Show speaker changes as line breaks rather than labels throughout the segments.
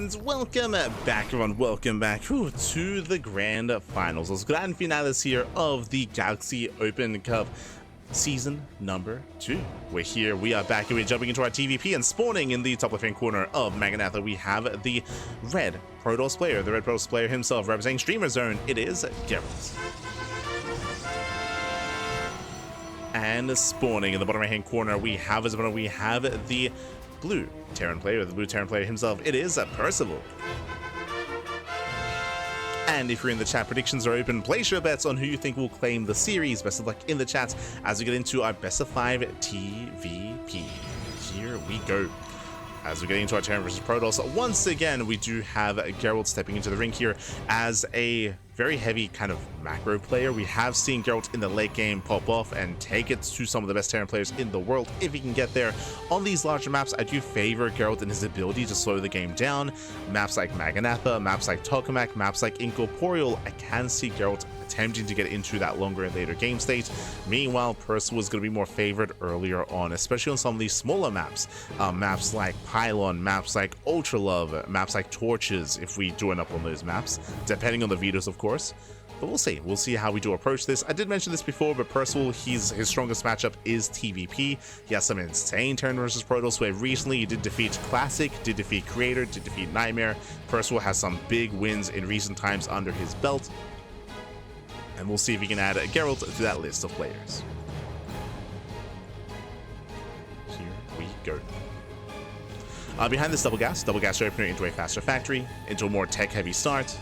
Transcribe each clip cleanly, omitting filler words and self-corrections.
and welcome back, everyone. Welcome back to the grand finals, those grand finales here of the Galaxy Open Cup season number 2. We're here, we are back, and we're jumping into our TVP and spawning in the top left-hand corner of Maganatha. We have the red Protoss player, himself, representing Streamer Zone. It is Gerald. And spawning in the bottom right-hand corner, we have the blue Terran player, himself. It is Percival. And if you're in the chat, predictions are open. Place your bets on who you think will claim the series. Best of luck in the chat as we get into our best of 5 TVP. Here we go. As we're getting into our Terran versus Protoss, once again, we do have Gerald stepping into the ring here as a very heavy kind of macro player. We have seen Gerald in the late game pop off and take it to some of the best Terran players in the world if he can get there. On these larger maps, I do favor Gerald in his ability to slow the game down. Maps like Maganatha, maps like Tokamak, maps like Incorporeal, I can see Gerald attempting to get into that longer and later game state. Meanwhile, Percival was going to be more favored earlier on, especially on some of these smaller maps. Maps like Pylon, maps like Ultra Love, maps like Torches, if we join up on those maps, depending on the vetoes, of course. But we'll see how we do approach this. I did mention this before, but Percival, his strongest matchup is TVP. He has some insane Terran versus Protoss, where recently he did defeat Classic, did defeat Creator, did defeat Nightmare. Percival has some big wins in recent times under his belt, and we'll see if we can add Gerald to that list of players. Here we go. Behind this double gas opener into a faster factory, into a more tech-heavy start.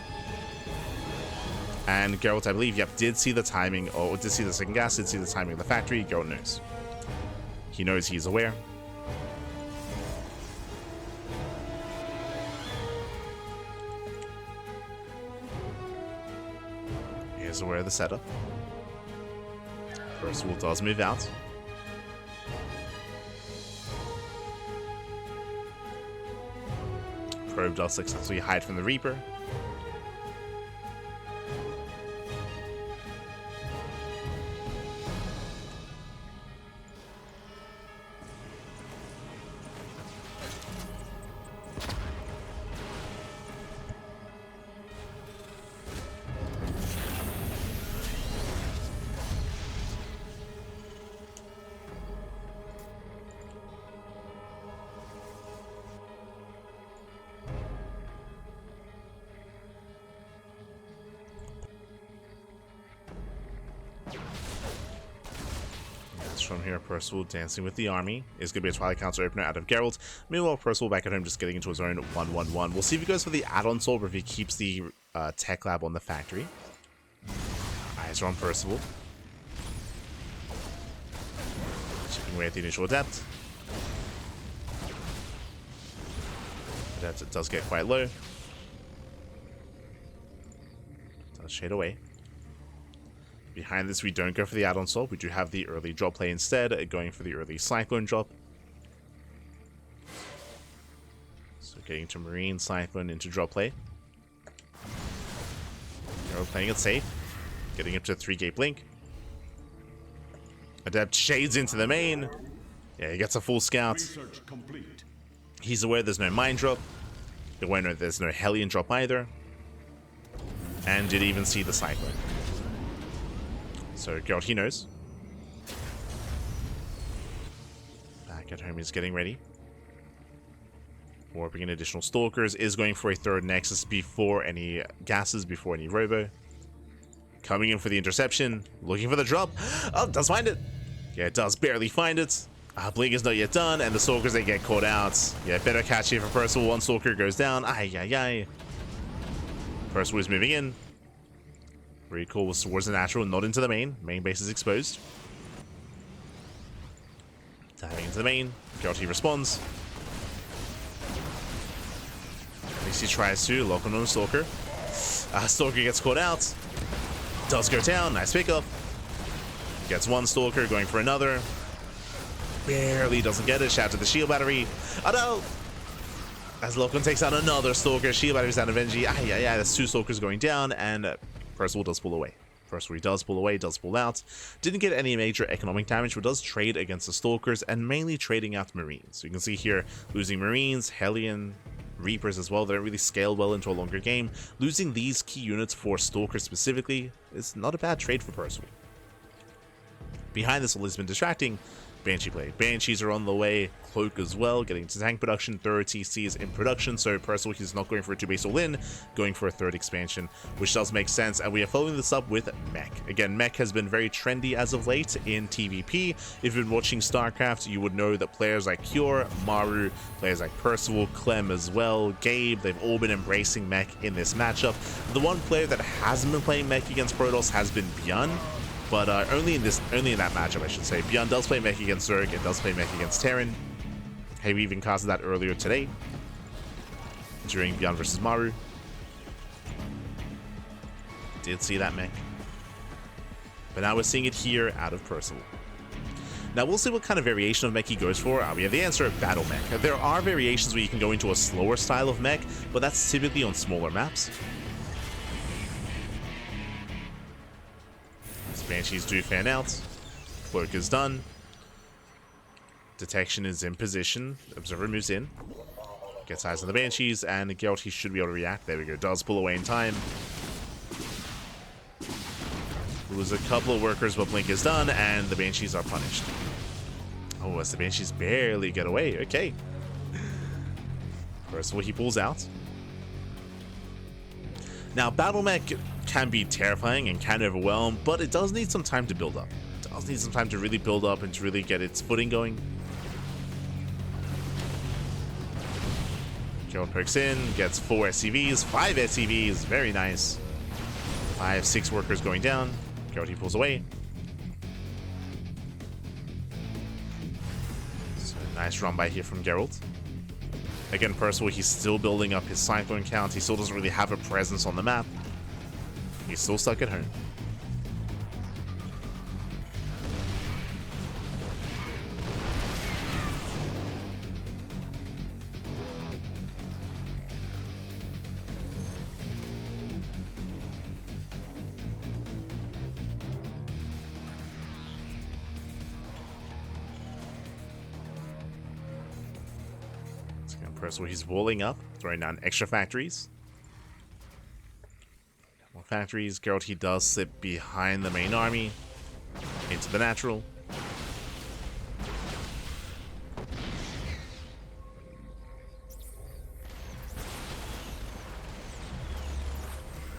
And Gerald, I believe, did see the timing, or did see the second gas, did see the timing of the factory. Gerald knows. He knows, he's aware. He is aware of the setup. Percival does move out. Probe does successfully hide from the Reaper. From here, Percival dancing with the army is going to be a Twilight Council opener out of Gerald. Meanwhile, Percival back at home just getting into his own 1-1-1. We'll see if he goes for the add-on soul or if he keeps the tech lab on the factory. Eyes are on Percival. Chipping away at the initial adept. Adept does get quite low. Does shade away. Behind this, we don't go for the add-on soul. We do have the early drop play instead, going for the early Cyclone drop. So getting to Marine, Cyclone into drop play. We're playing it safe. Getting up to 3-gate blink. Adept shades into the main. Yeah, he gets a full scout. He's aware there's no mine drop. He's aware there's no Hellion drop either. And did even see the Cyclone. So Gerald, he knows. Back at home, he's getting ready. Warping in additional Stalkers, is going for a third Nexus before any gases, before any Robo. Coming in for the interception, looking for the drop. Oh, does find it. Yeah, it does barely find it. Blink is not yet done, and the Stalkers, they get caught out. Yeah, better catch here for Percival. One Stalker goes down. Ay. Percival is moving in. Recall was towards the natural, not into the main. Main base is exposed. Diving into the main. Gerald, he responds. At least he tries to lock on a Stalker. Stalker gets caught out. Does go down. Nice pickup. Gets one Stalker, going for another. Barely doesn't get it. Shout to the shield battery. Oh no! As Locke takes out another Stalker. Shield battery's down eventually. There's 2 Stalkers going down, and Percival does pull away. Percival does pull away, does pull out. Didn't get any major economic damage, but does trade against the Stalkers and mainly trading out Marines. So you can see here, losing Marines, Hellion, Reapers as well. They don't really scale well into a longer game. Losing these key units for Stalker specifically is not a bad trade for Percival. Behind this all has been distracting. Banshee play. Banshees are on the way. Cloak as well, getting to tank production. Third TC is in production, so Percival, he's not going for a 2-base all-in, going for a third expansion, which does make sense. And we are following this up with Mech. Again, Mech has been very trendy as of late in TvP. If you've been watching StarCraft, you would know that players like Cure, Maru, players like Percival, Clem as well, Gabe, they've all been embracing Mech in this matchup. The one player that hasn't been playing Mech against Protoss has been Bjorn. But only in that matchup, I should say. Bjorn does play Mech against Zerg, it does play Mech against Terran. Hey, we even casted that earlier today during Bjorn versus Maru. Did see that Mech. But now we're seeing it here out of Percival. Now we'll see what kind of variation of Mech he goes for. We have the answer of Battle Mech. There are variations where you can go into a slower style of Mech, but that's typically on smaller maps. Banshees do fan out. Cloak is done. Detection is in position. Observer moves in. Gets eyes on the Banshees, and Gerald, he should be able to react. There we go. Does pull away in time. Lose a couple of workers, but Blink is done, and the Banshees are punished. Oh, as the Banshees barely get away. Okay. First of all, he pulls out. Now, Battle Mech can be terrifying and can overwhelm, but it does need some time to build up. It does need some time to really build up and to really get its footing going. Gerald pokes in, gets 4 SCVs, 5 SCVs, very nice. 5, 6 workers going down. Gerald, he pulls away. So, nice run by here from Gerald. Again, Percival, he's still building up his Cyclone count. He still doesn't really have a presence on the map. He's still stuck at home. Percival, he's walling up, throwing down extra factories. More factories. Gerald, he does slip behind the main army into the natural.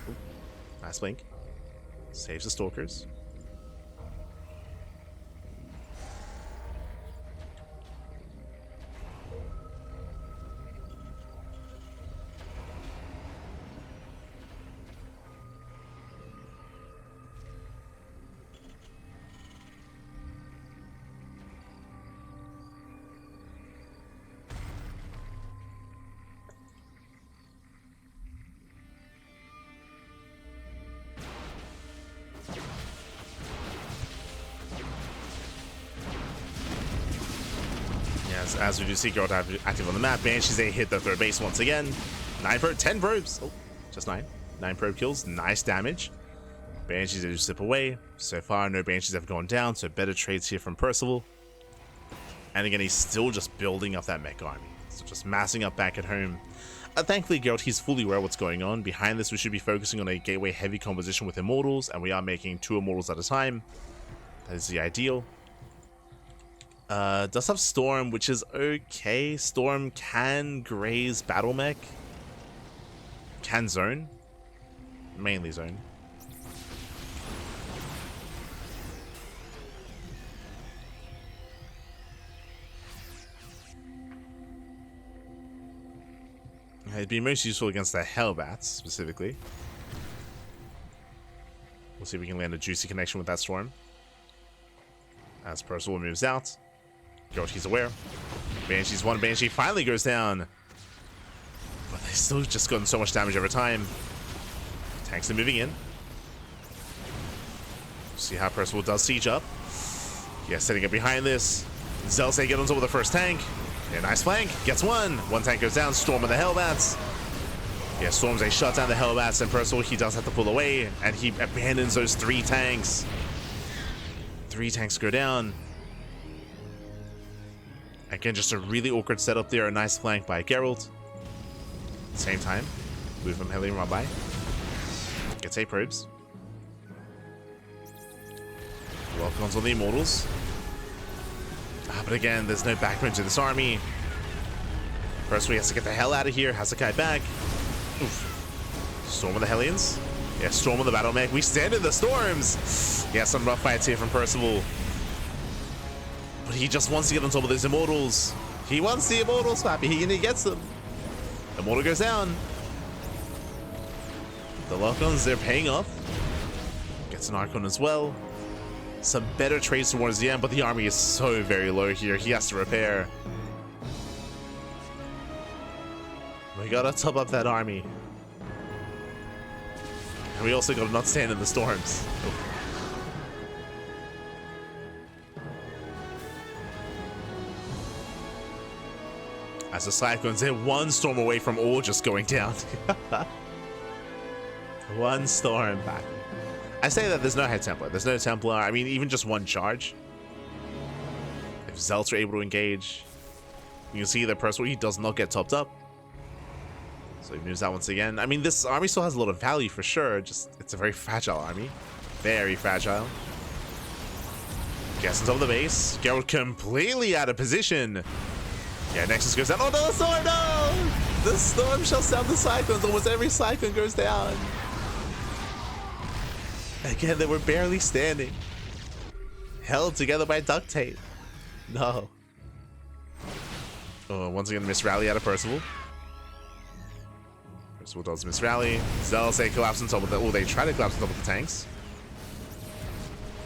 Ooh, nice blink. Saves the stalkers. As we do see Gerald active on the map, Banshees, they hit the third base once again. 10 probes. Oh, just 9. 9 probe kills. Nice damage. Banshees, they do slip away. So far, no Banshees have gone down, so better trades here from Percival. And again, he's still just building up that mech army. So just massing up back at home. Thankfully, Gerald, he's fully aware of what's going on. Behind this, we should be focusing on a gateway-heavy composition with Immortals, and we are making 2 Immortals at a time. That is the ideal. Does have Storm, which is okay. Storm can graze Battle Mech. Can zone. Mainly zone. It'd be most useful against the Hellbats, specifically. We'll see if we can land a juicy connection with that Storm. As Percival moves out. Gerald, he's aware. Banshee's one. Banshee finally goes down. But they've still just gotten so much damage over time. Tanks are moving in. See how Percival does siege up. Yeah, setting up behind this. Zealous, they get on top of the first tank. Yeah, nice flank. Gets one. One tank goes down. Storm of the Hellbats. Yeah, Storms, they shut down the Hellbats, and Percival, he does have to pull away, and he abandons those 3 tanks. 3 tanks go down. Again, just a really awkward setup there. A nice flank by Gerald. Same time, move from Hellion Rabbi. Gets 8 probes. Welcomes on the Immortals. But again, there's no backbone to this army. First, he has to get the hell out of here. Has the guy back. Oof. Storm of the Hellions. Yeah, Storm of the Battle Mech. We stand in the storms. Yeah, some rough fights here from Percival. But he just wants to get on top of those Immortals. He wants the Immortals, Pappy. He gets them. Immortal goes down. The lock-ons, they're paying off. Gets an Archon as well. Some better trades towards the end, but the army is so very low here. He has to repair. We gotta top up that army. And we also gotta not stand in the storms. As the Cyclones, they're one storm away from all just going down. One storm back. I say that there's no Head Templar. There's no Templar. I mean, even just one charge. If Zealots are able to engage, you can see that Percival, he does not get topped up. So he moves out once again. I mean, this army still has a lot of value for sure. Just, it's a very fragile army. Very fragile. Gets on top of the base. Gerald completely out of position. Yeah, Nexus goes down. Oh no, the storm, no! The storm shall sound the Cyclones. Almost every Cyclone goes down. Again, they were barely standing. Held together by duct tape. No. Oh, once again, miss rally out of Percival. Percival does miss rally. Zealots, they collapse on top of the... Oh, they try to collapse on top of the tanks.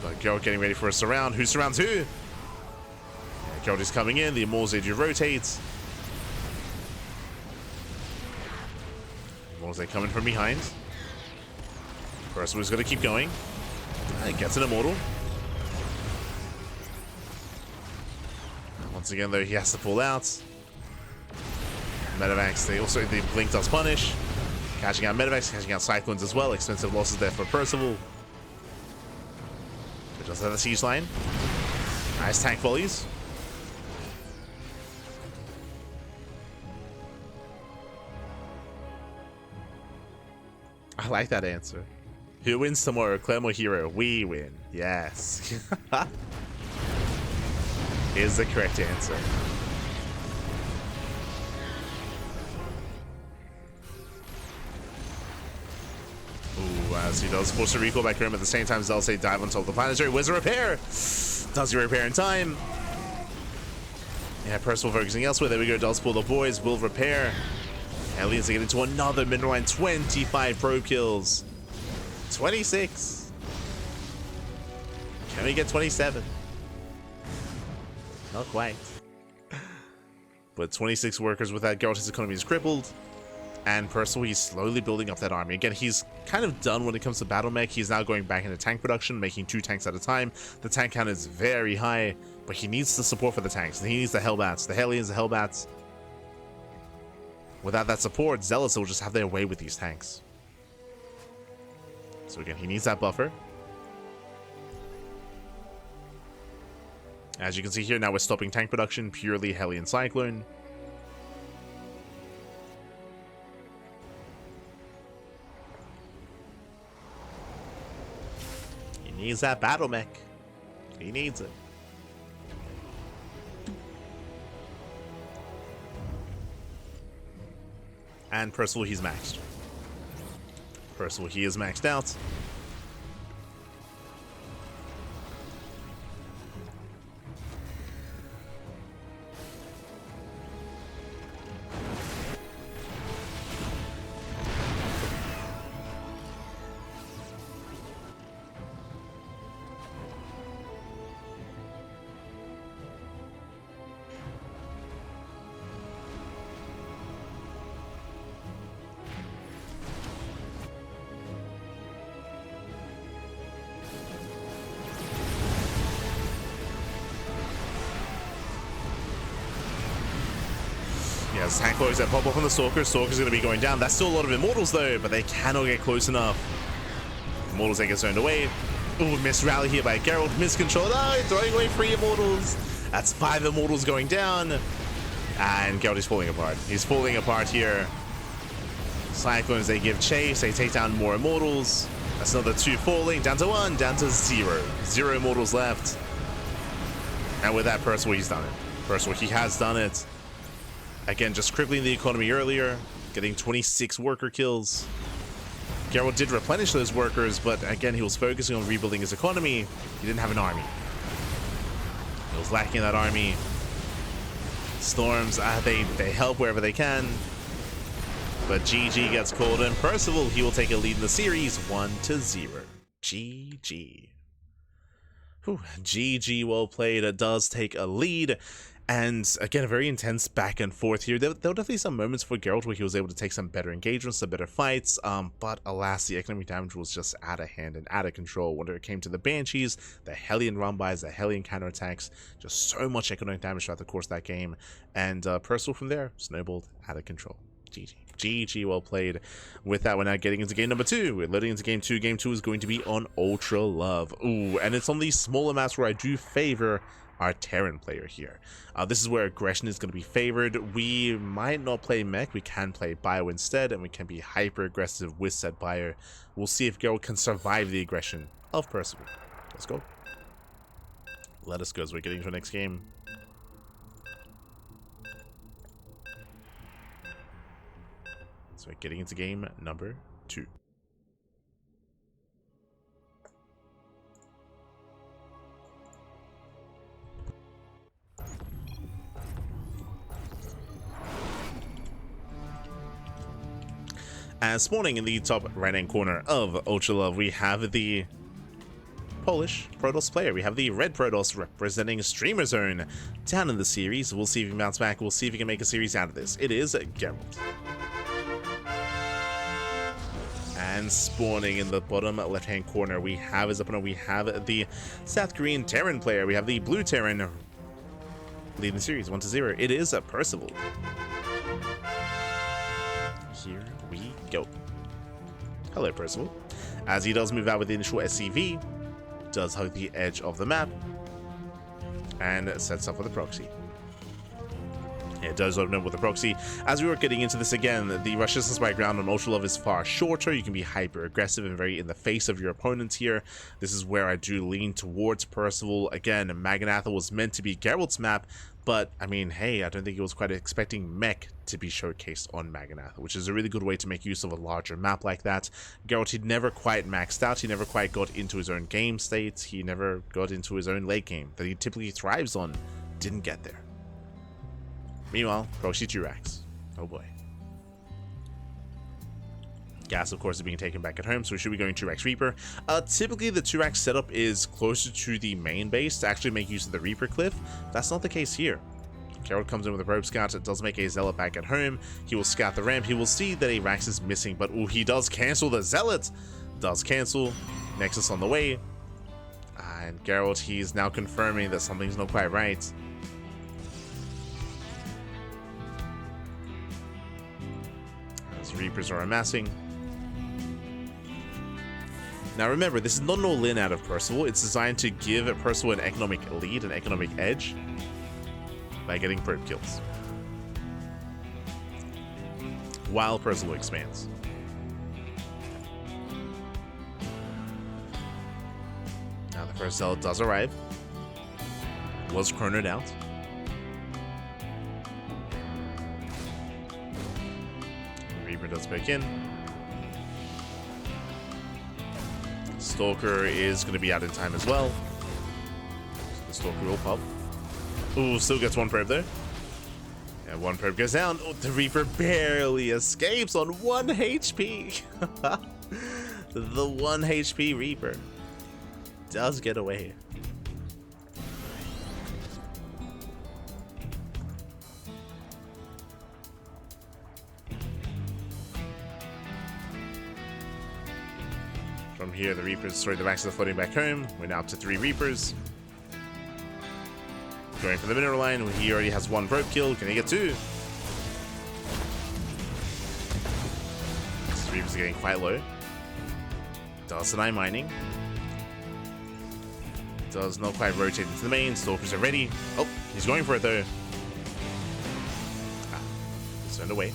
But Gerald getting ready for a surround. Who surrounds who? Yeah, Gerald is coming in. The Immortals, they do rotate. Immortals, they come in from behind. Percival's going to keep going. Gets an Immortal. Once again, though, he has to pull out. Medevacs, the Blink does punish. Catching out Medevacs, catching out Cyclones as well. Expensive losses there for Percival. He does have the siege line. Nice tank volleys. I like that answer. Who wins tomorrow, Clem or Hero? We win. Yes. Is the correct answer. Ooh, as he does force a recall back home at the same time, Zealots say dive on top of the planetary. Where's the repair? Does he repair in time? Yeah, Percival focusing elsewhere. There we go. Does pull the boys. Will repair. Aliens to get into another middle line. 25 probe kills. 26. Can we get 27? Not quite. But 26 workers without Gerald, his economy is crippled. And Percival, he's slowly building up that army. Again, he's kind of done when it comes to battle mech. He's now going back into tank production, making 2 tanks at a time. The tank count is very high, but he needs the support for the tanks. He needs the Hellbats, the Hellions, the Hellbats. Without that support, Zealots will just have their way with these tanks. So again, he needs that buffer. As you can see here, now we're stopping tank production, purely Hellion Cyclone. He needs that battle mech. He needs it. And Percival, he's maxed. Percival, he is maxed out. Yes, tank loads that pop up on the Stalker. Stalker's going to be going down. That's still a lot of Immortals though, but they cannot get close enough. Immortals, they get zoned away. Ooh, missed rally here by Gerald. Miscontrol. Oh, throwing away 3 Immortals. That's 5 Immortals going down. And Gerald is falling apart. He's falling apart here. Cyclones, they give chase, they take down more Immortals. That's another 2 falling, down to 1, down to 0. 0 Immortals left. And with that, Percival, he's done it. Percival, he has done it. Again, just crippling the economy earlier, getting 26 worker kills. Gerald did replenish those workers, but again, he was focusing on rebuilding his economy. He didn't have an army. He was lacking that army. Storms, they help wherever they can. But GG gets called in. Percival, he will take a lead in the series, 1-0. GG. Whew. GG, well played. It does take a lead. And again, a very intense back and forth here. There were definitely some moments for Gerald where he was able to take some better engagements, some better fights. But alas, the economic damage was just out of hand and out of control. When it came to the Banshees, the Hellion run-bys, the Hellion counterattacks, just so much economic damage throughout the course of that game. And Percival from there snowballed out of control. GG. GG, well played. With that, we're now getting into game number 2. We're loading into game 2. Game 2 is going to be on Ultra Love. Ooh, and it's on these smaller maps where I do favor our Terran player here. This is where aggression is going to be favored. We might not play mech, we can play bio instead, and we can be hyper aggressive with said bio. We'll see if Gerald can survive the aggression of Percival. Let's go. Let us go as we're getting to the next game. So we're getting into game number 2. As spawning in the top right-hand corner of Ultra Love, we have the Polish Protoss player. We have the red Protoss representing Streamer Zone down in the series. We'll see if he can bounce back. We'll see if he can make a series out of this. It is Gerald. And spawning in the bottom left-hand corner, we have his opponent. We have the South Korean Terran player. We have the blue Terran leading the series 1-0. It is Percival. Here we go. Hello, Percival. As he does move out with the initial SCV, does hug the edge of the map, and sets up with a proxy. It does open up with a proxy. As we were getting into this again, the rush distance by ground on Ultra Love is far shorter. You can be hyper aggressive and very in the face of your opponents here. This is where I do lean towards Percival. Again, Magnatha was meant to be Gerald's map, but I mean, hey, I don't think he was quite expecting mech to be showcased on Magnatha, which is a really good way to make use of a larger map like that. Gerald, he never quite maxed out. He never quite got into his own game state. He never got into his own late game that he typically thrives on. Didn't get there. Meanwhile, proxy 2 racks. Oh boy. Gas, of course, is being taken back at home, so we should be going 2 racks Reaper. Typically, the 2 rack setup is closer to the main base to actually make use of the Reaper cliff. That's not the case here. Gerald comes in with a probe scout. It does make a Zealot back at home. He will scout the ramp. He will see that a Rax is missing, but ooh, he does cancel the Zealot. Does cancel. Nexus on the way. And Gerald, he's now confirming that something's not quite right. Reapers are amassing. Now remember, this is not an all-in out of Percival. It's designed to give Percival an economic lead, an economic edge, by getting probe kills, while Percival expands. Now the first Zealot does arrive. Was chronoed out. Does back in. Stalker is going to be out in time as well. So the Stalker will pop. Ooh, still gets 1 probe there. And 1 probe goes down. Oh, the Reaper barely escapes on 1 HP. The 1 HP Reaper does get away. From here, the Reapers, the Rax are floating back home. We're now up to 3 Reapers. Going for the mineral line. He already has 1 probe kill. Can he get 2? These Reapers are getting quite low. Does deny mining. Does not quite rotate into the main. Stalkers are ready. Oh, he's going for it though. He's turned away.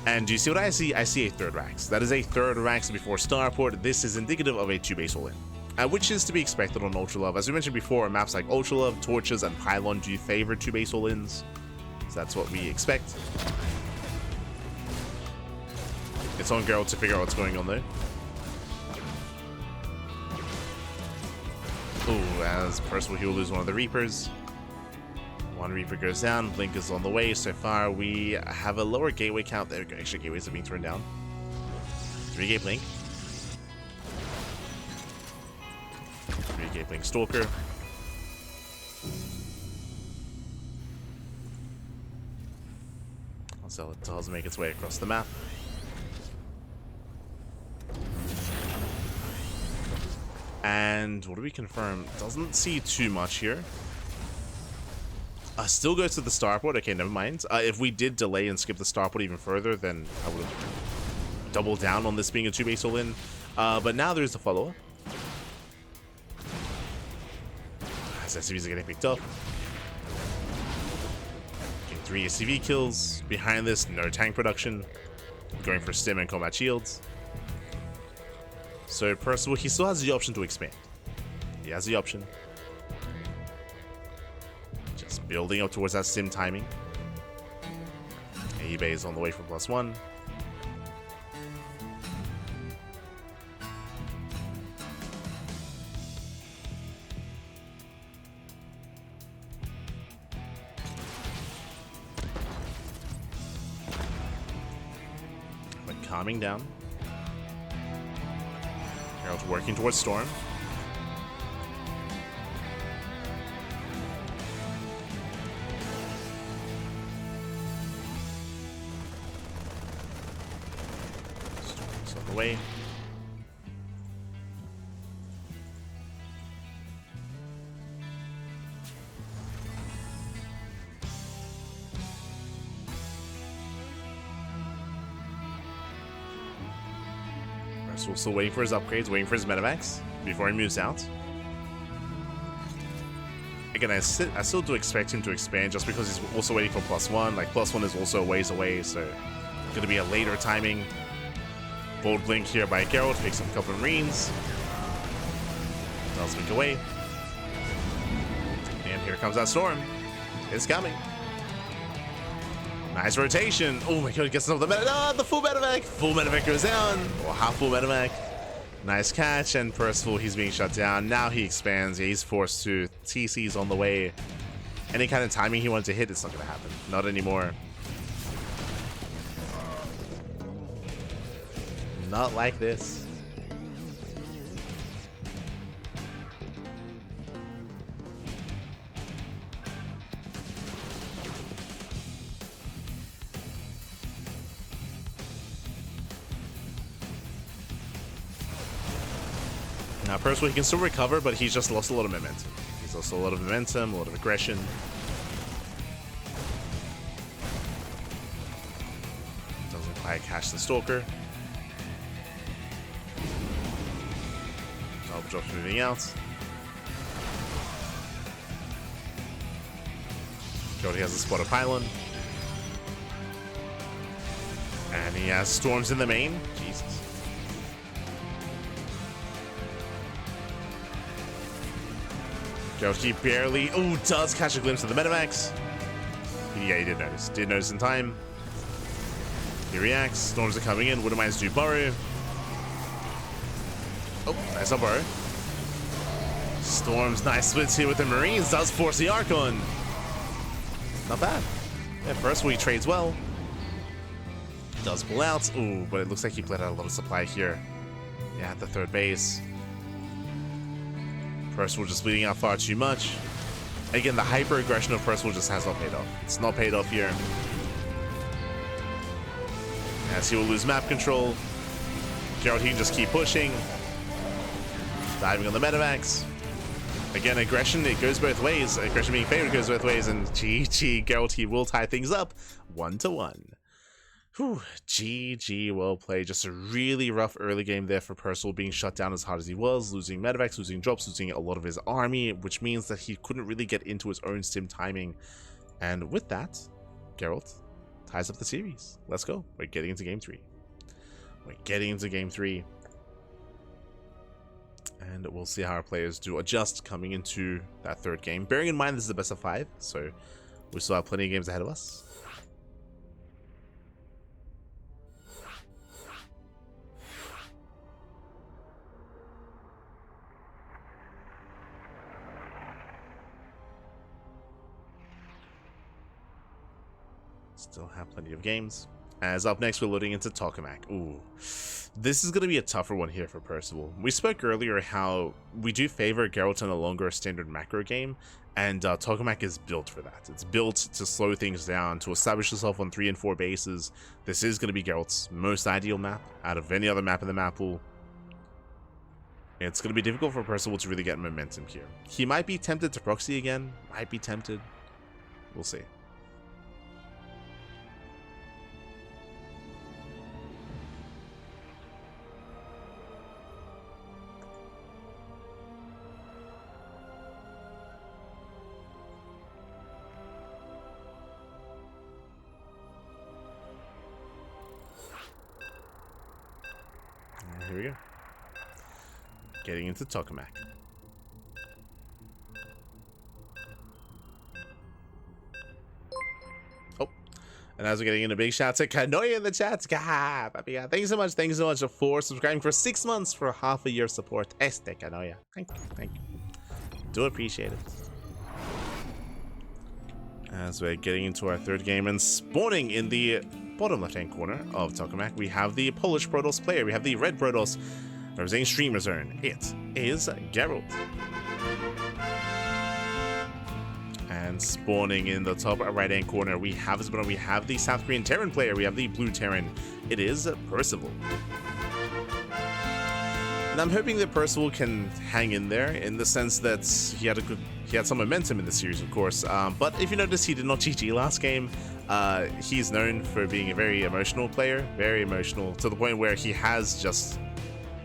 And do you see what I see? I see a third Rax. That is a third Rax before Starport. This is indicative of a 2-base all-in, which is to be expected on Ultra Love. As we mentioned before, maps like Ultra Love, Torches, and Pylon do favor 2-base all-ins. So that's what we expect. It's on Gerald to figure out what's going on there. Ooh, as Percival, he will lose one of the Reapers. One Reaper goes down, Blink is on the way. So far, we have a lower gateway count. There we go, extra gateways are being turned down. 3-gate Blink. 3-gate Blink Stalker. So it does make its way across the map. And what do we confirm? Doesn't see too much here. Still goes to the starport. Okay, never mind. If we did delay and skip the starport even further, then I would have doubled down on this being a 2-base all-in. But now there's the follow-up. As SCVs are getting picked up. Getting 3 SCV kills. Behind this, no tank production. Going for stim and combat shields. So Percival, he still has the option to expand. He has the option. Just building up towards that stim timing. eBay is on the way for +1. But calming down. Gerald's working towards Storm. Storm's on the way. Also waiting for his upgrades, waiting for his Medivacs before he moves out. Again, I still do expect him to expand just because he's also waiting for +1. Like, +1 is also a ways away, so it's going to be a later timing. Bold Blink here by Gerald, takes a couple of Marines. Does blink away. And here comes that Storm. It's coming. Nice rotation. Oh my god, he gets another Medivac. Oh, the full Medivac. Full Medivac goes down. Or half full Medivac. Nice catch. And Percival, he's being shut down. Now he expands. Yeah, he's forced to. TC's on the way. Any kind of timing he wanted to hit, it's not going to happen. Not anymore. Not like this. Now, Percival, he can still recover, but he's just lost a lot of momentum. He's lost a lot of momentum, a lot of aggression. Doesn't quite catch the Stalker. Double drops moving out. Gerald, he has a spot of Pylon. And he has Storms in the main. Jesus. Gerald, he barely, does catch a glimpse of the Medivacs. Yeah, he did notice. Did notice in time. He reacts. Storms are coming in. Wouldn't mind to do Burrow. Oh, nice on Burrow. Storms, nice splits here with the Marines. Does force the Archon. Not bad. Yeah, first he trades well. Does pull out. Ooh, but it looks like he bled out a lot of supply here. Yeah, at the third base. Percival just bleeding out far too much. Again, the hyper aggression of Percival just has not paid off. It's not paid off here. As he will lose map control. Gerald, he can just keep pushing. Diving on the Medivacs. Again, aggression, it goes both ways. Aggression being favored goes both ways. And GG, Gerald, he will tie things up 1-1. Whew, GG, well played. Just a really rough early game there for Percival, being shut down as hard as he was, losing Medivacs, losing drops, losing a lot of his army, which means that he couldn't really get into his own stim timing. And with that, Gerald ties up the series. Let's go. We're getting into game 3. We're getting into game 3. And we'll see how our players do adjust coming into that third game. Bearing in mind this is the best of 5, so we still have plenty of games ahead of us. Still have plenty of games. As up next, we're loading into Tokamak. Ooh, this is going to be a tougher one here for Percival. We spoke earlier how we do favor Gerald in a longer standard macro game, and Tokamak is built for that. It's built to slow things down, to establish itself on 3 and 4 bases. This is going to be Gerald's most ideal map out of any other map in the map pool. It's going to be difficult for Percival to really get momentum here. He might be tempted to proxy again, might be tempted. We'll see. Here we go. Getting into Tokamak. Oh, and as we're getting in, a big shout to Kanoya in the chat. Thank you so much. Thank you so much for subscribing for 6 months for half a year support. Kanoya. Thank you. Thank you. Do appreciate it. As we're getting into our third game and spawning in the bottom left-hand corner of Tokamak, we have the Polish Protoss player. We have the red Protoss representing Streamer Zone. It is Gerald. And spawning in the top right-hand corner, we have the South Korean Terran player. We have the blue Terran. It is Percival. And I'm hoping that Percival can hang in there in the sense that he had some momentum in the series, of course. But if you notice, he did not GG last game. He's known for being a very emotional player, very emotional, to the point where he has just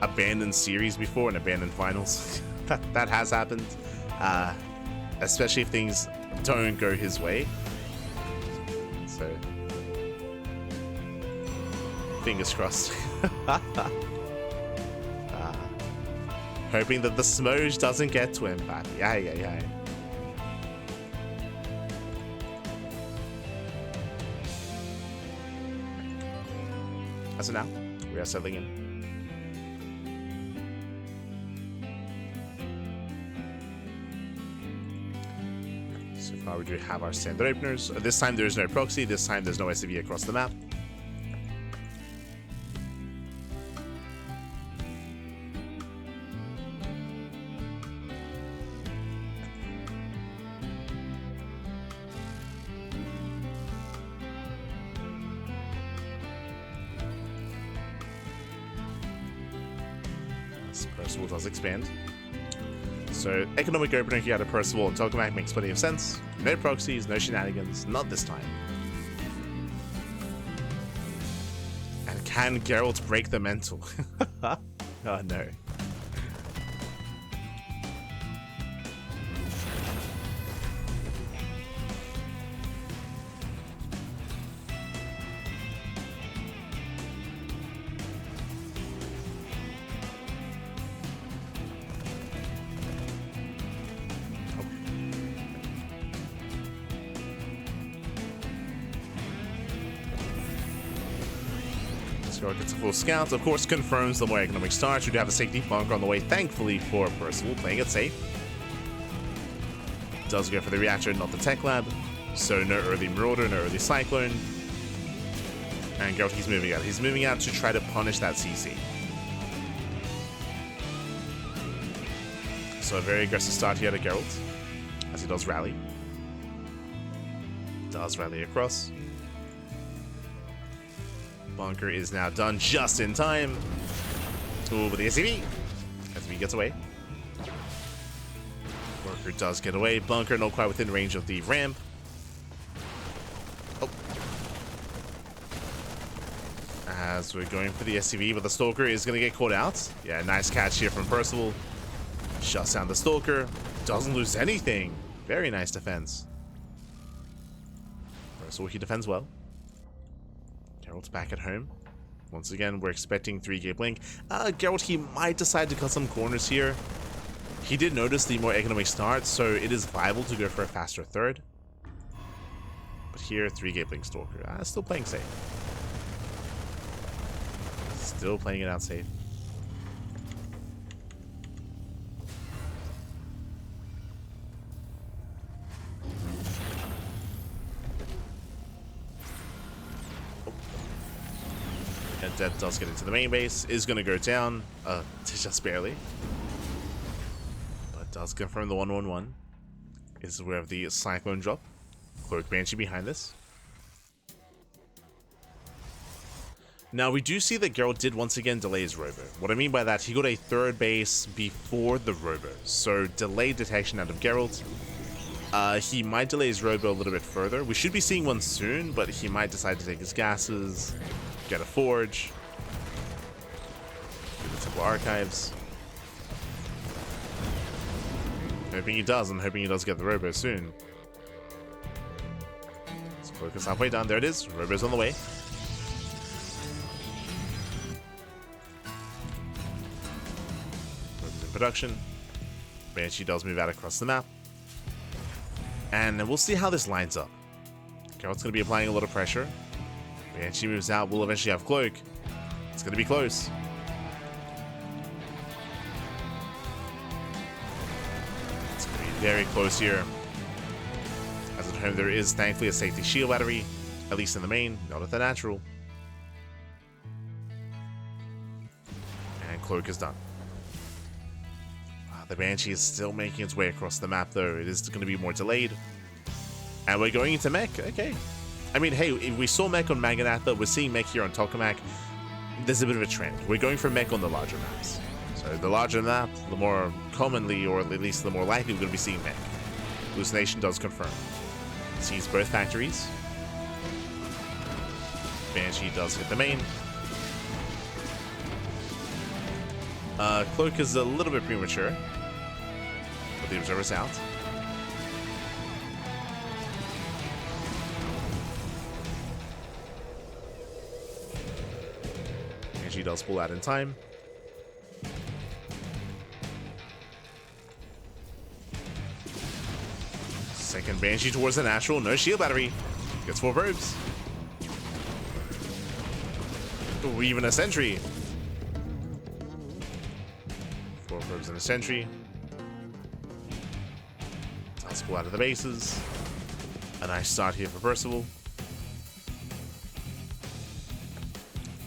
abandoned series before and abandoned finals. that has happened, especially if things don't go his way. So, fingers crossed. Hoping that the smudge doesn't get to him, but yeah. As of now, we are settling in. So far, we do have our standard openers. This time, there's no proxy. This time, there's no SCV across the map. Percival does expand. So, economic opener here out of Percival and Tokamak makes plenty of sense. No proxies, no shenanigans, not this time. And can Gerald break the mental? Oh no. Gets a full scout, of course, confirms the more economic start. We do have a safety bunker on the way, thankfully for Percival, playing it safe. Does go for the reactor, not the tech lab. So no early Marauder, no early Cyclone. And Gerald, he's moving out. He's moving out to try to punish that CC. So a very aggressive start here to Gerald, as he does rally. Does rally across. Bunker is now done just in time. Ooh, but the SCV. SCV gets away. Worker does get away. Bunker not quite within range of the ramp. Oh. As we're going for the SCV, but the Stalker is going to get caught out. Yeah, nice catch here from Percival. Shuts down the Stalker. Doesn't lose anything. Very nice defense. Percival, he defends well. Gerald's back at home. Once again, we're expecting 3-gate blink. Gerald, he might decide to cut some corners here. He did notice the more economic start, so it is viable to go for a faster third. But here, 3-gate blink stalker. Still playing safe. Still playing it out safe. And Death does get into the main base, is going to go down, just barely. But does confirm the 1-1-1. This is where we have the Cyclone drop. Cloak Banshee behind this. Now we do see that Gerald did once again delay his robo. What I mean by that, he got a third base before the robo. So delayed detection out of Gerald. He might delay his robo a little bit further. We should be seeing one soon, but he might decide to take his gases. Get a forge. Do the Temple Archives. Hoping he does. I'm hoping he does get the robo soon. Let's focus halfway down. There it is. Robo's on the way. Robo's in production. Banshee does move out across the map. And we'll see how this lines up. Gerald's going to be applying a lot of pressure. Banshee moves out, we'll eventually have Cloak. It's going to be close. It's going to be very close here. As at home, there is thankfully a safety shield battery, at least in the main, not at the natural. And Cloak is done. The Banshee is still making its way across the map, though. It is going to be more delayed. And we're going into mech. Okay. I mean, hey, if we saw mech on Maganatha, we're seeing mech here on Tokamak. There's a bit of a trend. We're going for mech on the larger maps. So the larger the map, the more commonly, or at least the more likely, we're going to be seeing mech. Hallucination does confirm. Sees both factories. Banshee does hit the main. Cloak is a little bit premature. But the observer's out. She does pull out in time. Second Banshee towards the natural. No shield battery. Gets 4 probes. Ooh, even a sentry. 4 probes and a sentry. Does pull out of the bases. A nice start here for Percival.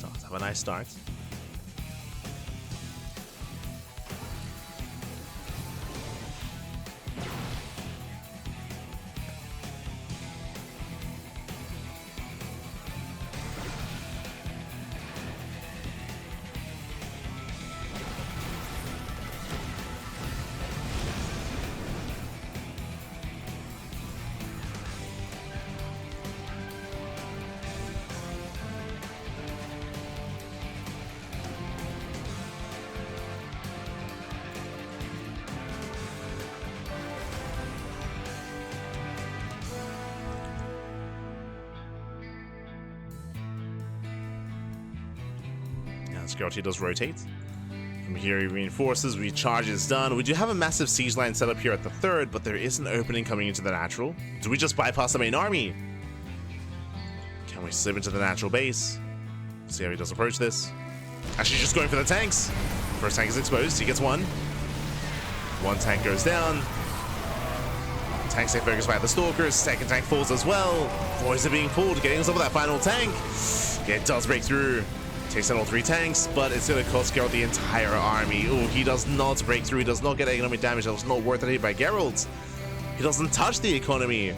Does have a nice start. Gerald does rotate. From here he reinforces, recharge is done. We do have a massive siege line set up here at the third, but there is an opening coming into the natural. Do we just bypass the main army? Can we slip into the natural base? See how he does approach this. Actually just going for the tanks. First tank is exposed, he gets one. One tank goes down. Tanks stay focused by the stalkers. Second tank falls as well. Boys are being pulled, getting us up with that final tank. Yeah, it does break through. Takes down all 3 tanks, but it's going to cost Gerald the entire army. Ooh, he does not break through. He does not get economic damage. That was not worth it by Gerald. He doesn't touch the economy.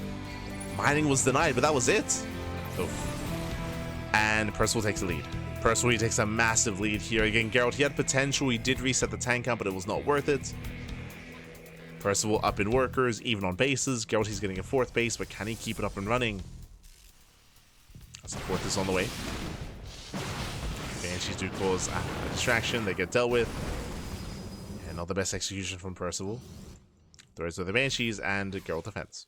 Mining was denied, but that was it. Oof. And Percival takes the lead. Percival, he takes a massive lead here. Again, Gerald, he had potential. He did reset the tank count, but it was not worth it. Percival up in workers, even on bases. Gerald, he's getting a 4th base, but can he keep it up and running? As the 4th is on the way. Banshees do cause a distraction, they get dealt with. And not the best execution from Percival. Throws with the Banshees and Gerald defense.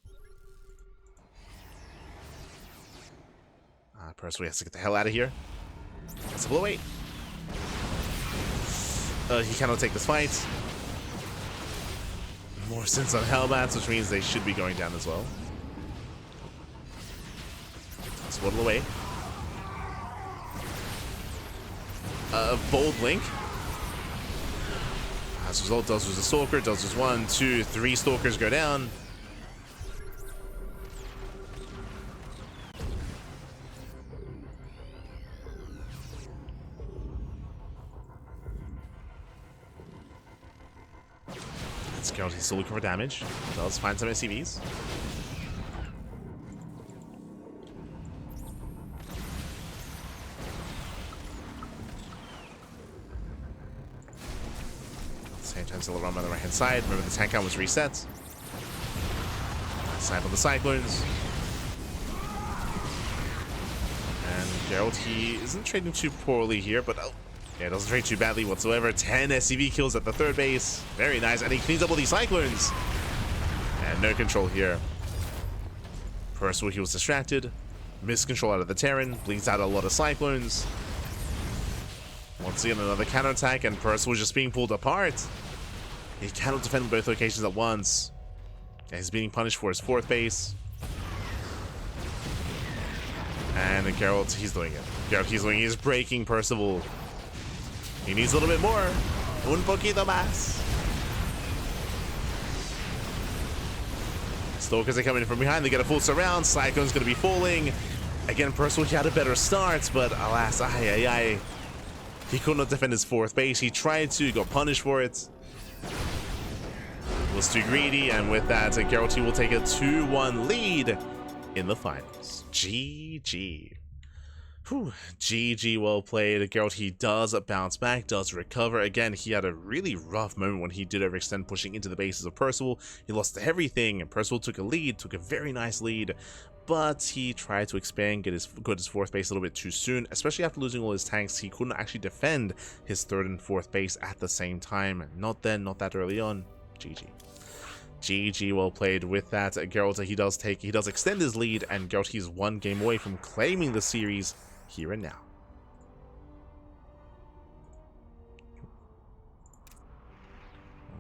Percival has to get the hell out of here. That's a blow 8. He cannot take this fight. More sins on Hellbats, which means they should be going down as well. Let's waddle away. Bold Link. As a result, does lose a Stalker, does lose 1, 2, 3 Stalkers go down. Gerald, he's still looking for damage. Does find some SCVs. At the same time, still around on the right hand side. Remember, the tank count was reset. Side on the Cyclones. And Gerald, he isn't trading too poorly here, but yeah, doesn't trade too badly whatsoever. 10 SCV kills at the third base. Very nice. And he cleans up all these Cyclones. And no control here. Percival, he was distracted. Missed control out of the Terran. Bleeds out a lot of Cyclones. Once again, another counterattack. And Percival just being pulled apart. He cannot defend both locations at once. Yeah, he's being punished for his fourth base. And Gerald, he's doing it. Gerald, he's doing it. He's breaking Percival. He needs a little bit more. Un poquito más. Stalkers are coming from behind. They get a full surround. Cyclone's going to be falling. Again, Percival, he had a better start, but alas, he could not defend his fourth base. He tried to, got punished for it. Was too greedy, and with that, Gerald will take a 2-1 lead in the finals. GG. Whew, GG, well played. Gerald, he does bounce back, does recover. Again, he had a really rough moment when he did overextend, pushing into the bases of Percival. He lost everything, and Percival took a lead, took a very nice lead, but he tried to expand, got his fourth base a little bit too soon, especially after losing all his tanks. He couldn't actually defend his third and fourth base at the same time. Not then, not that early on. GG. GG, well played. With that, Gerald, he does extend his lead, and Gerald, he's one game away from claiming the series here and now.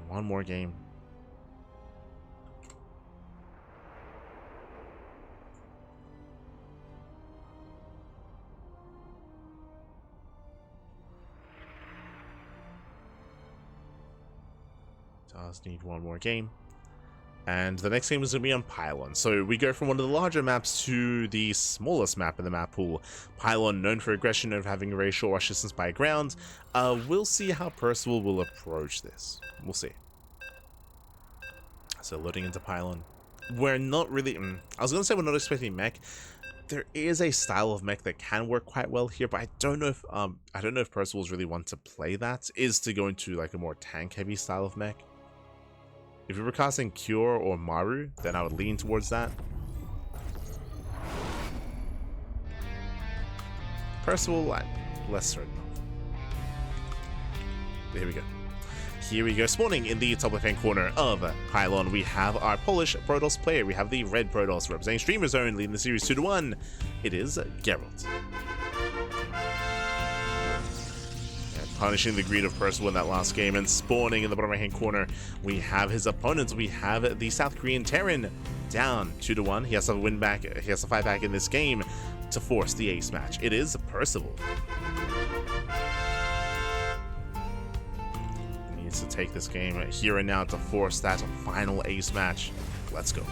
One more game. Does need one more game. And the next game is going to be on Pylon. So we go from one of the larger maps to the smallest map in the map pool. Pylon, known for aggression, known for having a very short rush distance by ground. We'll see how Percival will approach this. We'll see. So loading into Pylon. We're not really... I was going to say we're not expecting mech. There is a style of mech that can work quite well here, but I don't know if Percival's really want to play that. Is to go into like a more tank-heavy style of mech. If we were casting Cure or Maru, then I would lean towards that. Percival, I'm less certain of. Here we go. Here we go. Spawning in the top left-hand corner of Pylon, we have our Polish Protoss player. We have the red Protoss representing Streamer Zone, leading the series 2-1. It is Gerald. Punishing the greed of Percival in that last game, and spawning in the bottom right-hand corner, we have his opponents. We have the South Korean Terran down 2-1. He has to win back. He has to fight back in this game to force the ace match. It is Percival. He needs to take this game here and now to force that final ace match. Let's go.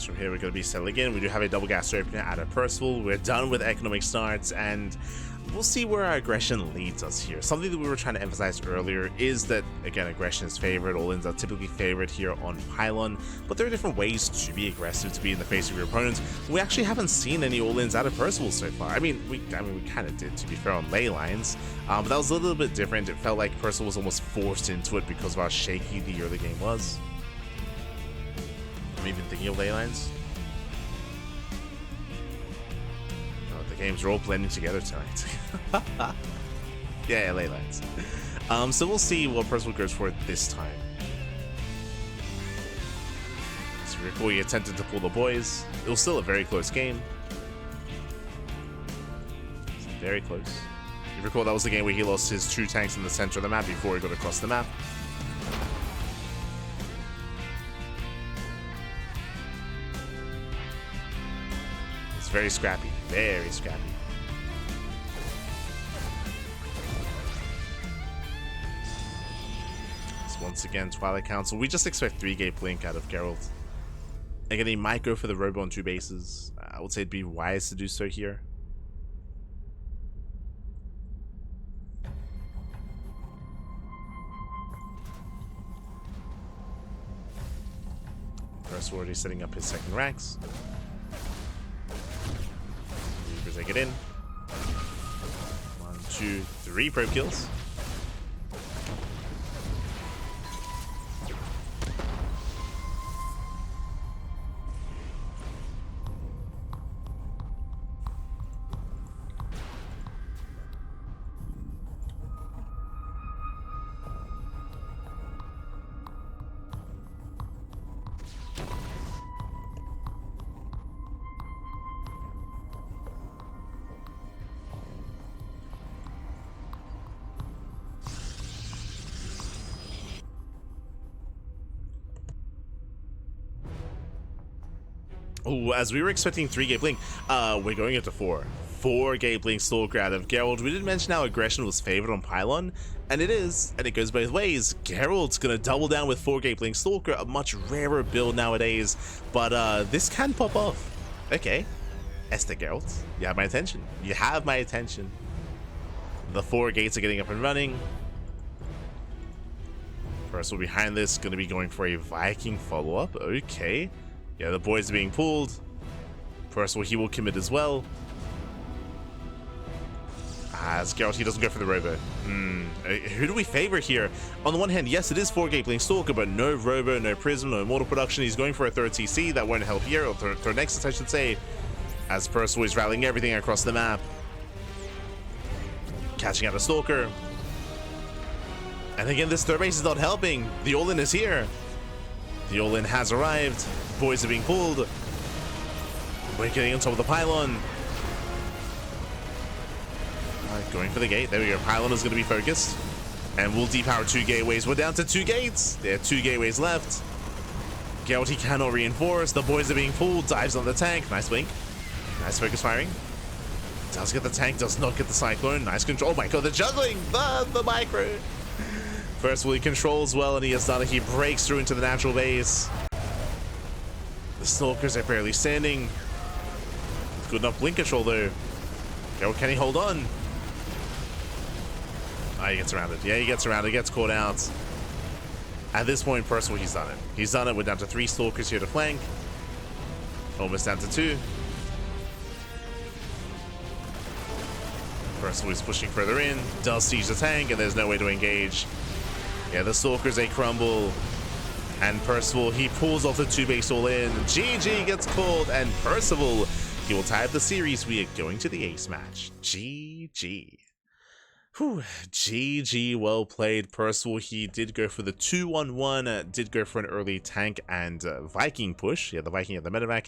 from here, we're going to be settling in. We do have a double gas opener out of Percival. We're done with economic starts, and we'll see where our aggression leads us here. Something that we were trying to emphasize earlier is that, again, aggression is favored. All-ins are typically favored here on Pylon, but there are different ways to be aggressive, to be in the face of your opponent. We actually haven't seen any all-ins out of Percival so far. I mean, we kind of did, to be fair, on ley lines, but that was a little bit different. It felt like Percival was almost forced into it because of how shaky the early game was. I'm even thinking of ley lines. Oh, the games are all blending together tonight. yeah, ley lines. So we'll see what Percival goes for this time. So recall he attempted to pull the boys. It was still a very close game. Very close. You recall that was the game where he lost his 2 tanks in the center of the map before he got across the map. It's very scrappy. Very scrappy. So once again, Twilight Council. We just expect 3-gate blink out of Gerald. Again, he might go for the Robo on 2 bases. I would say it'd be wise to do so here. First, already setting up his second racks. Reapers take it in. 1, 2, 3 probe kills. Oh, as we were expecting 3-gate blink, we're going into 4. 4-gate blink Stalker out of Gerald. We did mention how aggression was favored on Pylon, and it is, and it goes both ways. Gerald's gonna double down with 4-gate blink Stalker, a much rarer build nowadays, but this can pop off. Okay, Esther Gerald, you have my attention. You have my attention. The 4 gates are getting up and running. Percival behind this, gonna be going for a Viking follow-up. Okay. Yeah, the boys are being pulled. Percival, he will commit as well. As Gerald, he doesn't go for the Robo. Who do we favor here? On the one hand, yes, it is 4-gate blink Stalker, but no Robo, no Prism, no Immortal Production. He's going for a 3rd TC. That won't help here, or 3rd Nexus, I should say. As Percival is rallying everything across the map. Catching out a Stalker. And again, this 3rd base is not helping. The all-in is here. The all-in has arrived. Boys are being pulled. We're getting on top of the Pylon. Going for the gate. There we go. Pylon is going to be focused. And we'll depower 2 gateways. We're down to 2 gates. There are 2 gateways left. Gerald, he cannot reinforce. The boys are being pulled. Dives on the tank. Nice blink. Nice focus firing. Does get the tank. Does not get the Cyclone. Nice control. Oh my god, the juggling. The micro. First of all, he controls well, and he has done it. He breaks through into the natural base. The Stalkers are barely standing. Good enough blink control, though. Gerald, can he hold on? Ah, he gets around it. Yeah, he gets around it. He gets caught out. At this point, Percival, he's done it. He's done it. We're down to 3 Stalkers here to flank. Almost down to 2. Percival is pushing further in. Does siege the tank, and there's no way to engage. Yeah, the Stalkers, they crumble. And Percival, he pulls off the 2-base all-in. GG gets called, and Percival, he will tie up the series. We are going to the ace match. GG. Whew, GG, well played. Percival, he did go for the 2-1-1, did go for an early tank and Viking push. Yeah, the Viking at the medevac.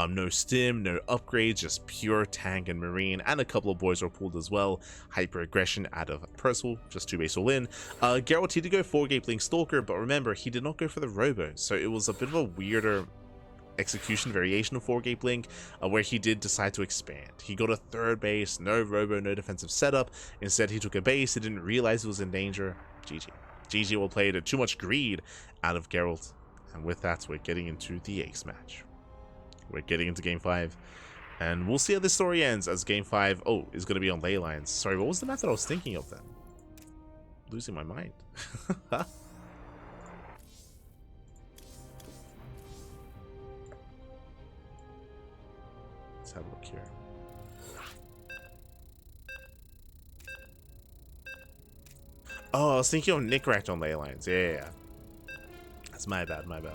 No stim, no upgrades, just pure tank and marine, and a couple of boys were pulled as well. Hyper aggression out of Percival, just 2-base all in. Gerald, he did go 4-gate blink Stalker, but remember, he did not go for the Robo, so it was a bit of a weirder execution variation of 4-gate blink, where he did decide to expand. He got a 3rd base, no Robo, no defensive setup. Instead, he took a base. He didn't realize it was in danger. GG. GG well played. Too much greed out of Gerald. And with that, we're getting into the ace match. We're getting into Game 5. And we'll see how this story ends as Game 5, is going to be on ley lines. Sorry, what was the map that I was thinking of then? Losing my mind. Let's have a look here. Oh, I was thinking of Nickrat on ley lines. Yeah. That's my bad, my bad.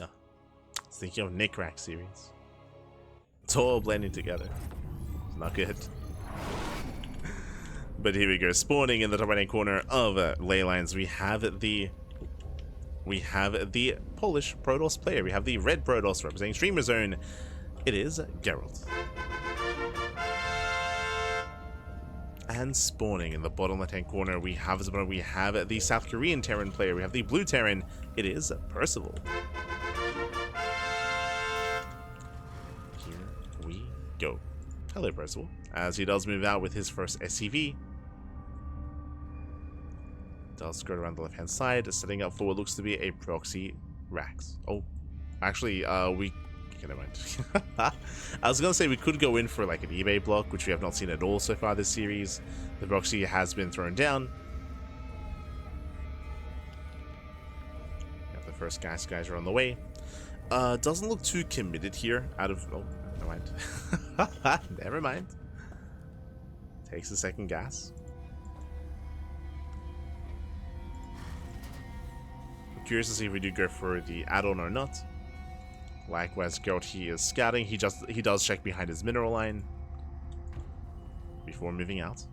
Oh, I was thinking of Nickrat series. It's all blending together. It's not good. But here we go. Spawning in the top right hand corner of ley lines, we have the Polish Protoss player. We have the red Protoss representing Streamer Zone. It is Gerald. And spawning in the bottom left hand corner, we have the South Korean Terran player. We have the blue Terran. It is Percival. Here we go. Hello, Percival. As he does move out with his first SCV. Does skirt around the left hand side, setting up for what looks to be a proxy Rax. Oh, actually, we. Okay, never mind. I was gonna say we could go in for like an eBay block, which we have not seen at all so far this series. The proxy has been thrown down. Got the first guys are on the way. Doesn't look too committed here. Oh, never mind. Never mind. Takes a second gas. I'm curious to see if we do go for the add-on or not. Likewise, Gerald, he is scouting. He does check behind his mineral line before moving out.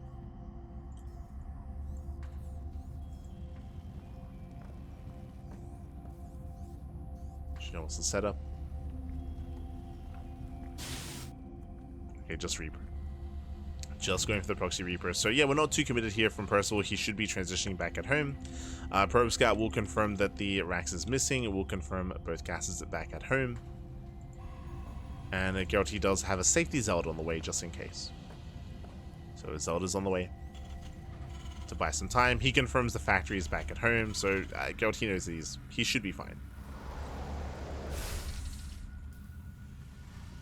She knows the setup. Okay, just Reaper. Just going for the proxy Reaper. So yeah, we're not too committed here from Percival. He should be transitioning back at home. Probe Scout will confirm that the Rax is missing. It will confirm both gases back at home. And Gerald, he does have a safety Zealot on the way just in case. So his Zealot is on the way to buy some time. He confirms the factory is back at home. So Gerald, he knows he should be fine.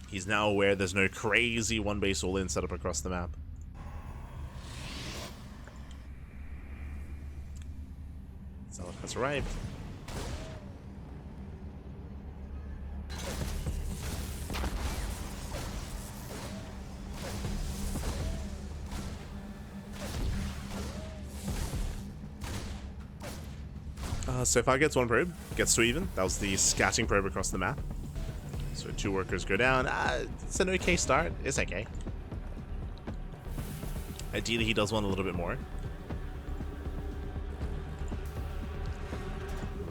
He's now aware there's no crazy one base all-in setup across the map. Zealot has arrived. So far gets one probe, gets to even. That was the scouting probe across the map. So 2 workers go down. It's an okay start. It's okay. Ideally, he does want a little bit more.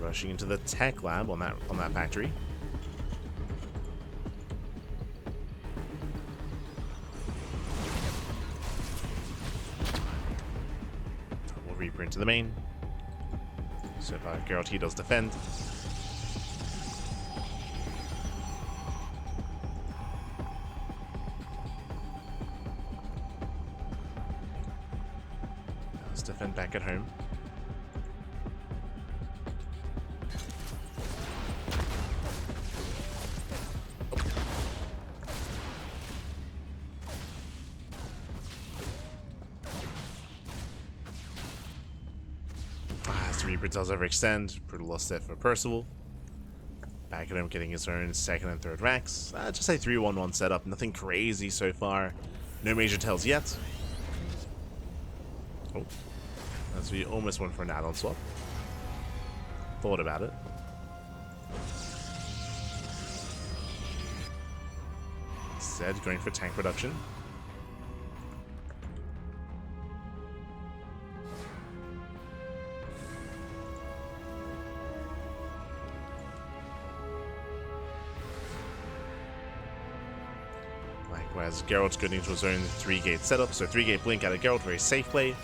Rushing into the tech lab on that factory. We'll Reaper into the main. So far, Gerald, he does defend. Let's defend back at home. Reaper does overextend. Brutal loss there for Percival. Back at him getting his own second and third racks. Just a 3-1-1 setup. Nothing crazy so far. No major tells yet. Oh. As we almost went for an add-on swap. Thought about it. Instead, going for tank production. Likewise, Gerald's going into his own 3-gate setup, so 3-gate blink out of Gerald, very safe play.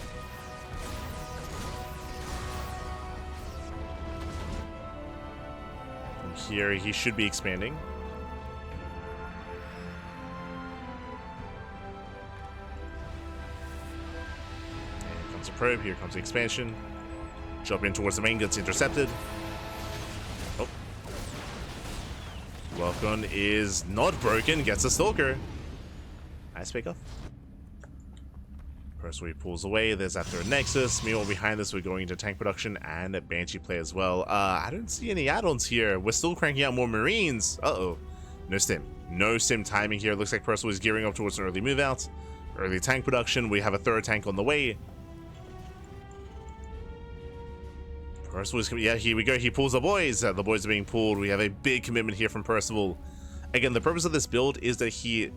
From here, he should be expanding. And here comes a probe, here comes the expansion. Jump in towards the main, gets intercepted. Oh. Welcome is not broken, gets a Stalker. Nice pick off. Percival pulls away. There's that third Nexus. Meanwhile, behind this, we're going into tank production and a Banshee play as well. I don't see any add-ons here. We're still cranking out more Marines. Uh-oh. No stim. No stim timing here. Looks like Percival is gearing up towards an early move out. Early tank production. We have a third tank on the way. Percival is coming. Yeah, here we go. He pulls the boys. The boys are being pulled. We have a big commitment here from Percival. Again, the purpose of this build is that he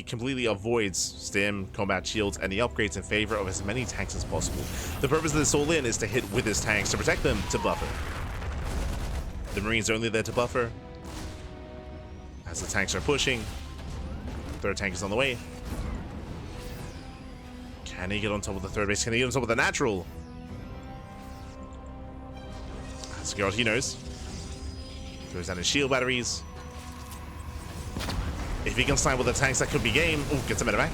completely avoids stim, combat shields, and the upgrades in favor of as many tanks as possible. The purpose of this all-in is to hit with his tanks, to protect them, to buffer. The Marines are only there to buffer. As the tanks are pushing, third tank is on the way. Can he get on top of the third base? Can he get on top of the natural? That's Gerald, he knows. Throws down his shield batteries. If he can snipe with the tanks, that could be game. Oh, gets a medevac.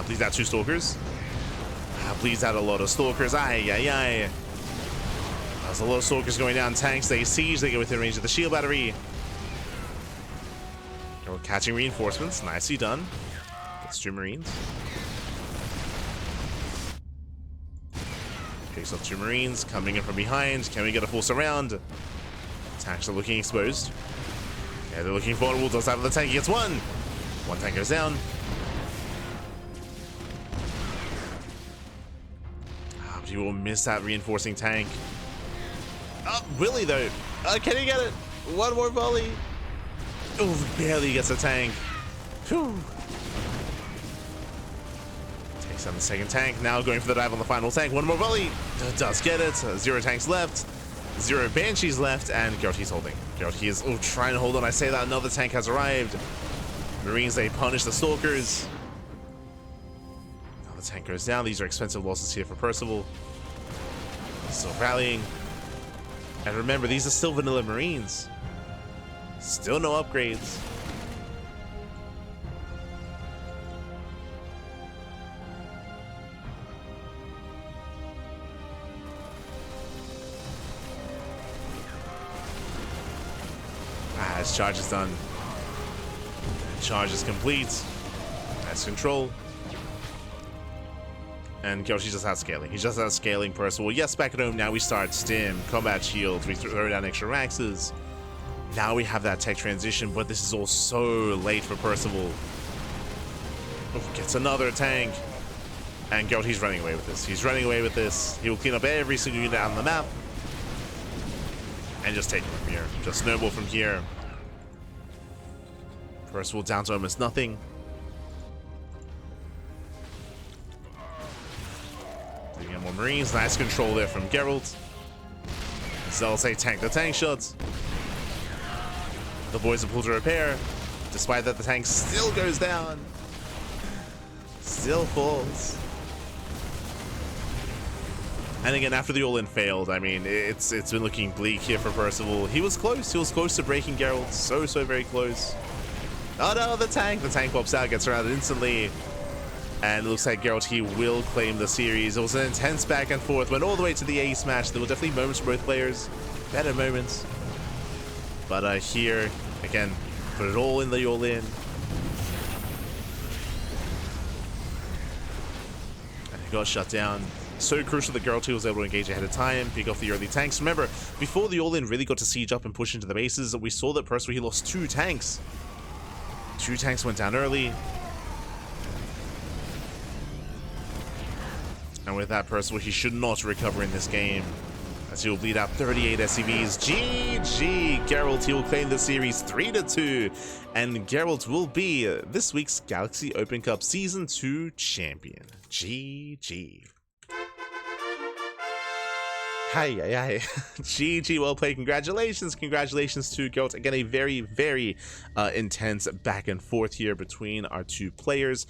Bleeds out 2 Stalkers. Bleeds out a lot of Stalkers. Aye. There's a lot of Stalkers going down. Tanks, they siege, they get within range of the shield battery. We're catching reinforcements. Nicely done. Gets 2 Marines. Takes off 2 Marines. Coming in from behind. Can we get a full surround? Tanks are looking exposed. Yeah, they're looking vulnerable. Does have the tank. He gets 1. 1 tank goes down. But he will miss that reinforcing tank. Oh, Willie though. Can he get it? 1 more volley. Oh, barely gets a tank. Whew. Takes down the second tank. Now going for the dive on the final tank. 1 more volley. Does get it. 0 tanks left. 0 Banshees left, and Gerald, he's holding. Gerald, he is trying to hold on. I say that another tank has arrived. Marines, they punish the Stalkers. Now the tank goes down. These are expensive losses here for Percival. Still rallying. And remember, these are still vanilla Marines. Still no upgrades. His charge is done. Charge is complete. That's control. And Kyoshi just has scaling. He just has scaling Percival. Yes, back at home now we start stim, combat shields, we throw down extra Raxes. Now we have that tech transition, but this is all so late for Percival. Oh, gets another tank. And Gerald, he's running away with this. He's running away with this. He will clean up every single unit on the map. And just take it from here. Just snowball from here. Percival down to almost nothing. Taking out more Marines. Nice control there from Gerald. Zealous say tank the tank shots. The boys are pulled to repair. Despite that, the tank still goes down. Still falls. And again, after the all-in failed, I mean, it's been looking bleak here for Percival. He was close. He was close to breaking Gerald. So very close. Oh no, the tank pops out, gets surrounded instantly. And it looks like Gerald, he will claim the series. It was an intense back and forth, went all the way to the ace match. There were definitely moments for both players, better moments. But here, again, put it all in the all-in. And it got shut down. So crucial that Gerald 2 was able to engage ahead of time, pick off the early tanks. Remember, before the all-in really got to siege up and push into the bases, we saw that Percival, he lost 2 tanks. 2 tanks went down early. And with that, Percival, he should not recover in this game, as he will bleed out 38 SCVs. GG! Gerald, he will claim the series 3-2. And Gerald will be this week's Galaxy Open Cup Season 2 champion. GG. Hi. GG, well played. Congratulations to Gerald. Again, a very intense back and forth here between our 2 players.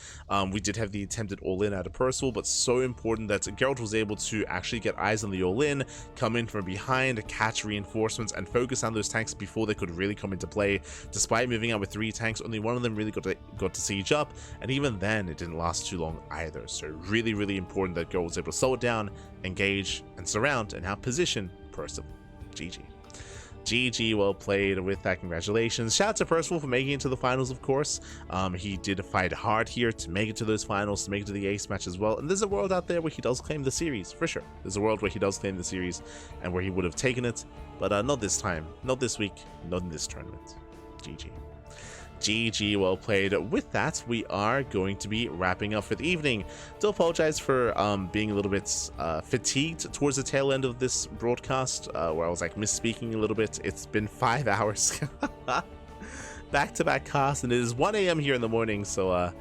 We did have the attempted all-in out of Percival, but so important that Gerald was able to actually get eyes on the all-in, come in from behind, catch reinforcements, and focus on those tanks before they could really come into play. Despite moving out with 3 tanks, only one of them really got to siege up, and even then, it didn't last too long either. So really important that Gerald was able to slow it down, engage, and surround, and now position Percival. GG. GG, well played with that. Congratulations. Shout out to Percival for making it to the finals, of course. He did fight hard here to make it to those finals, to make it to the ace match as well. And there's a world out there where he does claim the series, for sure. There's a world where he does claim the series and where he would have taken it, but not this time, not this week, not in this tournament. GG. GG, well played. With that, we are going to be wrapping up for the evening. Do apologize for being a little bit fatigued towards the tail end of this broadcast, where I was like misspeaking a little bit. It's been 5 hours back-to-back casts, and it is 1 a.m. here in the morning, so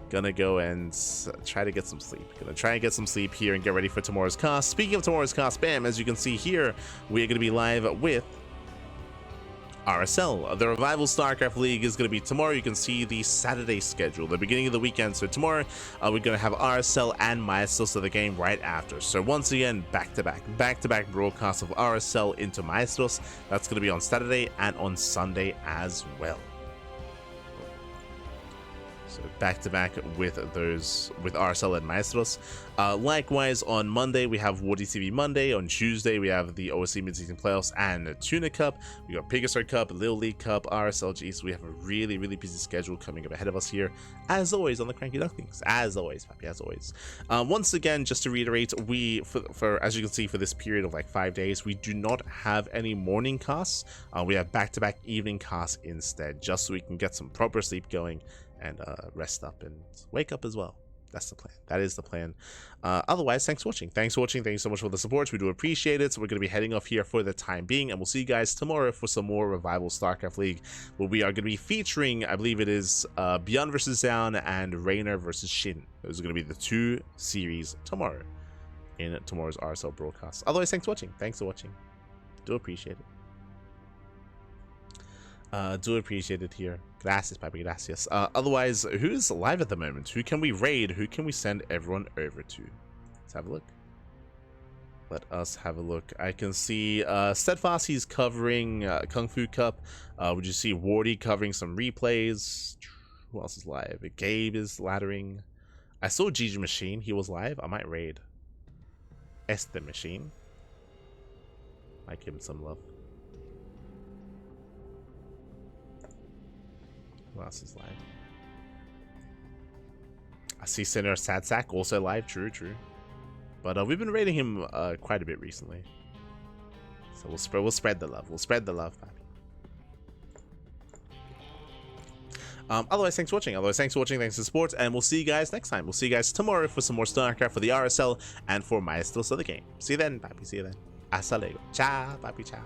gonna go and try to get some sleep here and get ready for tomorrow's cast. Speaking of tomorrow's cast, bam, as you can see here, we're gonna be live with RSL. The Revival StarCraft League is going to be tomorrow. You can see the Saturday schedule, the beginning of the weekend. So tomorrow we're going to have RSL and Maestros of the game right after. So once again, back-to-back broadcasts of RSL into Maestros. That's going to be on Saturday and on Sunday as well. So back-to-back with RSL and Maestros. Likewise, on Monday, we have Wardy TV Monday. On Tuesday, we have the OSC Mid-Season Playoffs and Tuna Cup. We got Pegastar Cup, Little League Cup, RSLG. So we have a really, really busy schedule coming up ahead of us here, as always, on the CranKy Ducklings. As always, Pappy, as always. Once again, just to reiterate, for as you can see, for this period of like 5 days, we do not have any morning casts. We have back-to-back evening casts instead, just so we can get some proper sleep going and rest up and wake up as well. That's the plan. That is the plan. Otherwise, thanks for watching. Thank you so much for the support. We do appreciate it. So we're going to be heading off here for the time being, and we'll see you guys tomorrow for some more Revival StarCraft League, where we are going to be featuring, I believe it is Beyond versus Down and Raynor versus Shin. Those are going to be the 2 series tomorrow in tomorrow's RSL broadcast. Otherwise, thanks for watching. Do appreciate it. Do appreciate it here. Gracias, papi, gracias. Otherwise, who's live at the moment? Who can we raid? Who can we send everyone over to? Let's have a look. Let us have a look. I can see Steadfast, he's covering Kung Fu Cup. Would you see Wardy covering some replays? Who else is live? Gabe is laddering. I saw Gigi Machine, he was live. I might raid Este Machine. Might give him some love. Who else is live? I see Senator Sadsack also live. True. But we've been rating him quite a bit recently. So we'll spread the love. Pappy. Otherwise, thanks for watching. Thanks for the support, and we'll see you guys next time. We'll see you guys tomorrow for some more StarCraft for the RSL and for Maestros of the game. See you then, Pappy. See you then. Hasta luego. Ciao, Pappy. Ciao.